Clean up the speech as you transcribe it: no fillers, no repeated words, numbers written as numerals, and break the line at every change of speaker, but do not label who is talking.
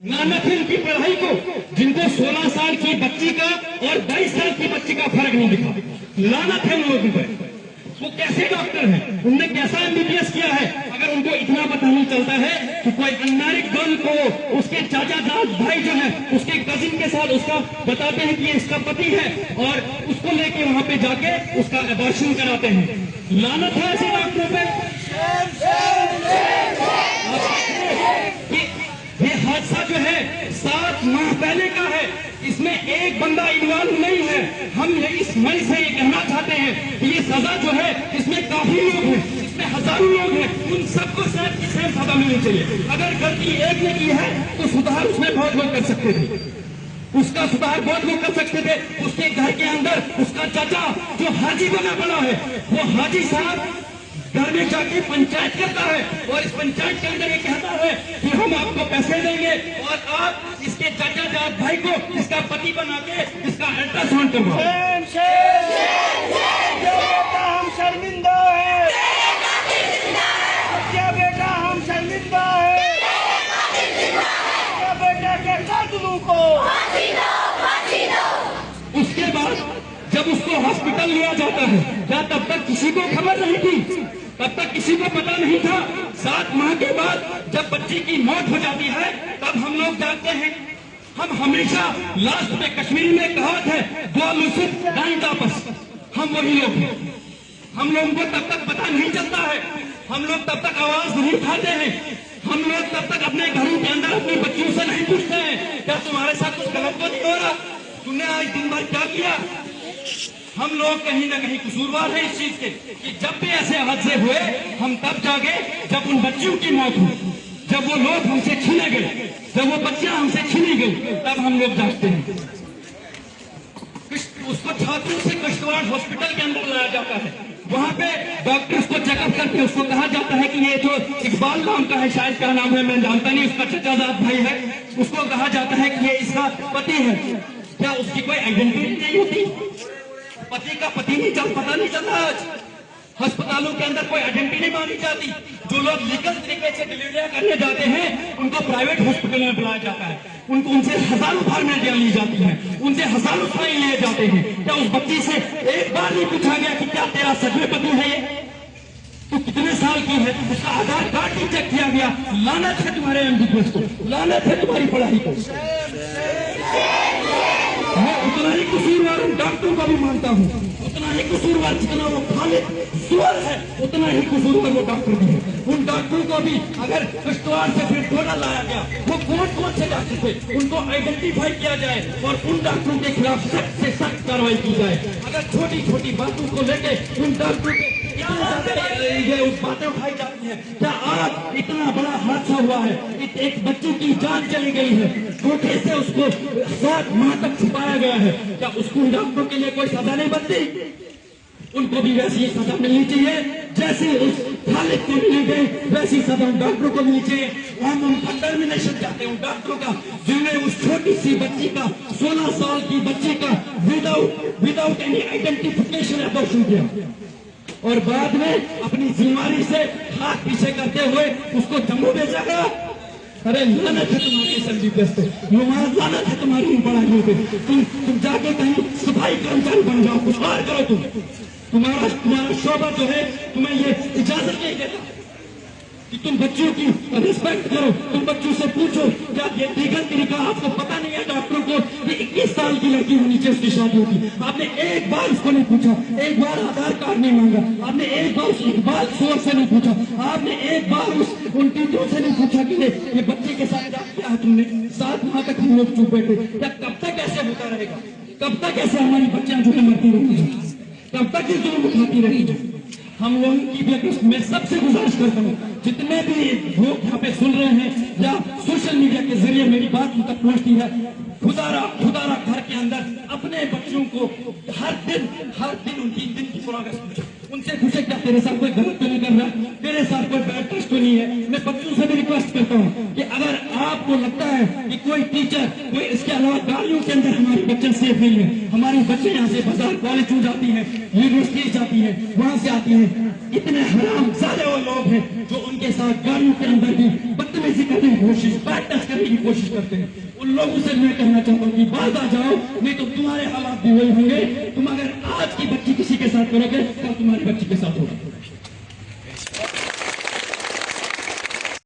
नानक है उनकी पढ़ाई को, जिनको 16 साल की बच्ची का और 22 साल की बच्ची का फर्क नहीं दिखा। लानत है उन लोगों पर। वो कैसे डॉक्टर हैं, उनने कैसा एमबीबीएस किया है, अगर उनको इतना पता नहीं चलता है कि कोई अनमैरिड गर्ल को उसके चाचा दाद भाई जो है उसके कजिन के साथ उसका बताते हैं कि ये इसका पति है और उसको लेके वहां पे जाके उसका अबॉर्शन कराते हैं। लानत है ऐसे डॉक्टरों पे। ये हादसा जो है 7 माह पहले का है, इसमें एक बंदा इन्वॉल्व नहीं है। हम इस मंच से ये कहना चाहते हैं कि ये सजा जो है इसमें काफी लोग हैं, इसमें हजारों लोग हैं, उन सबको सेम की सेम सजा मिलनी चाहिए। अगर गलती एक ने की है तो सुधार उसमें बहुत लोग कर सकते थे, उसका सुधार बहुत लोग कर सकते थे। उसके घर के अंदर उसका चाचा जो हाजी बना बना है, वो हाजी साहब घर में जाके पंचायत करता है और इस पंचायत के अंदर ये कहता है कि हम आपको पैसे देंगे और आप इसके चाचा जाट भाई को इसका पति बना के इसका अल्ट्रासाउंड करवाओ।
हम शर्मिंदा है, क्या बेटा हम शर्मिंदा है, क्या बेटा के कातलों को।
उसके बाद जब उसको हॉस्पिटल लिया जाता है, क्या तब तक किसी को खबर नहीं थी, तब तक किसी को पता नहीं था। 7 माह के बाद जब बच्ची की मौत हो जाती है तब हम लोग जानते हैं। हम हमेशा लास्ट में कश्मीरी में कहावत है, दो लुसिफ दाइन वापस, हम वही लोग हैं। हम लोगों को तब तक पता नहीं चलता है, हम लोग तब तक आवाज नहीं उठाते हैं, हम लोग तब तक अपने घरों के अंदर अपनी बच्चियों से नहीं पूछते हैं क्या तुम्हारे साथ कुछ गलत तो नहीं हो रहा, तुमने आज दिन भर क्या किया। हम लोग कहीं ना कहीं कसूरवार है इस चीज के कि जब भी ऐसे हादसे हुए हम तब जागे जब उन बच्चियों की मौत हुई, जब वो लोग हमसे छीने गए, जब वो बच्चियां हमसे छीनी गई, तब हम लोग जागते हैं। उसको छात्रों से किश्तवाड़ हॉस्पिटल के अंदर लाया जाता है, वहां पे डॉक्टर्स को चेकअप करके उसको कहा जाता है कि ये जो इकबाल नाम का है, शायद क्या नाम है मैं जानता नहीं, उसका चचाजाद भाई है, उसको कहा जाता है कि ये इसका पति है। क्या उसकी कोई आइडेंटिटी नहीं होती, पति का पति नहीं पता नहीं चलता। आज अस्पतालों के अंदर कोई आइडेंटिटी नहीं मानी जाती। जो लोग लीगल तरीके से डिलीवरी करने जाते हैं उनको प्राइवेट हॉस्पिटल में बुलाया जाता है, उनसे हजारों फॉर्मेलिटियां ली जाती हैं, उनसे हजारों फाइन लिए जाते हैं। क्या उस बच्ची से एक बार नहीं पूछा गया कि क्या तेरा सच में पति है, ये तो कितने साल की है, उसका आधार कार्ड नहीं चेक किया गया। लानत है तुम्हारे एमबीबीएस को, लानत है तुम्हारी पढ़ाई को। मैं उतना ही कसूरवार उन डॉक्टरों को भी मानता हूँ, उतना ही कसूरवार जितना वो खालिद सुअर है उतना ही कसूरवार वो डॉक्टर भी है। उन डॉक्टरों को भी अगर किश्तवाड़ से फिर थोड़ा लाया गया, वो कौन से डॉक्टर थे उनको आइडेंटिफाई किया जाए और उन डॉक्टरों के खिलाफ सख्त से सख्त कार्रवाई की जाए। अगर छोटी छोटी बातों को लेके उन डॉक्टरों के ये बातें उठाई जाती है। क्या आज इतना बड़ा हादसा हुआ है, एक बच्चे की जान चली गई है, धोखे से उसको 7 माह तक छुपाया गया है, क्या उसको डॉक्टरों के लिए कोई सजा नहीं बनती? उनको भी वैसी सजा मिलनी चाहिए जैसे उस खालिद को मिली गई, वैसी सजा डॉक्टरों को मिलनी चाहिए। हम उनका टर्मिनेशन चाहते हैं उन डॉक्टरों का जिन्होंने उस छोटी सी बच्ची का 16 साल की बच्ची का विदाउट एनी आइडेंटिफिकेशन अबॉर्शन किया और बाद में अपनी जिम्मेदारी से हाथ पीछे करते हुए उसको जम्मू भेजा गया। अरे लानत है तुम्हारी एमबीबीएस पे, लानत है तुम्हारी पढ़ाइयों पे। तुम जाके कहीं सफाई कर्मचारी बन जाओ, कुछ और करो। तुम्हारा शोभा जो है तुम्हें ये इजाजत नहीं देता कि तुम बच्चों की रिस्पेक्ट करो, तुम बच्चों से पूछो। क्या ये लीगल तरीका आपको पता नहीं है डॉक्टरों को कि 21 साल की लड़की होनी चाहिए उसकी शादी होगी? आपने एक बार उसको नहीं पूछा, एक बार आधार कार्ड नहीं मांगा, आपने एक बार उस इकबाल सोर से नहीं पूछा, आपने एक बार उन टीचरों से नहीं पूछा कि ये बच्चे के साथ क्या किया तुमने। 7 माह तक हम लोग चुप बैठे। क्या कब तक ऐसे होता रहेगा? कब तक ऐसे हमारी बच्चियां जो है मरती रहेगी? कब तक ये जुल्म उठाती रहेगी? हम लोगों की भी मैं सबसे गुजारिश करता हूँ, जितने भी लोग यहाँ पे सुन रहे हैं या सोशल मीडिया के जरिए मेरी बात उन तक पहुँचती है, खुदारा घर के अंदर अपने बच्चों को हर दिन उनकी दिन की प्रोग्रेस उनसे पूछे क्या तेरे साथ कोई गलत तो नहीं कर रहा, तेरे साथ कोई बैड टच तो नहीं है। मैं बच्चों से भी रिक्वेस्ट करता हूँ कि अगर आपको लगता है कि कोई टीचर कोई इसके अलावा गाड़ियों के अंदर हमारे बच्चे सेफ नहीं है, हमारे बच्चे यहाँ से बाजार कॉलेज में जाती है, यूनिवर्सिटी जाती है, वहां से आती है, इतने हराम सारे वो लोग हैं जो उनके साथ गाड़ियों के अंदर भी बदतमीजी करने की कोशिश, बैड टच करने की कोशिश करते हैं। उन लोगों से मैं कहना चाहता हूँ कि बात आ जाओ, नहीं तो तुम्हारे हालात भी वही होंगे। तुम अगर आज की बच्ची किसी के साथ करोगे तो तुम्हारी बच्ची के साथ होगा।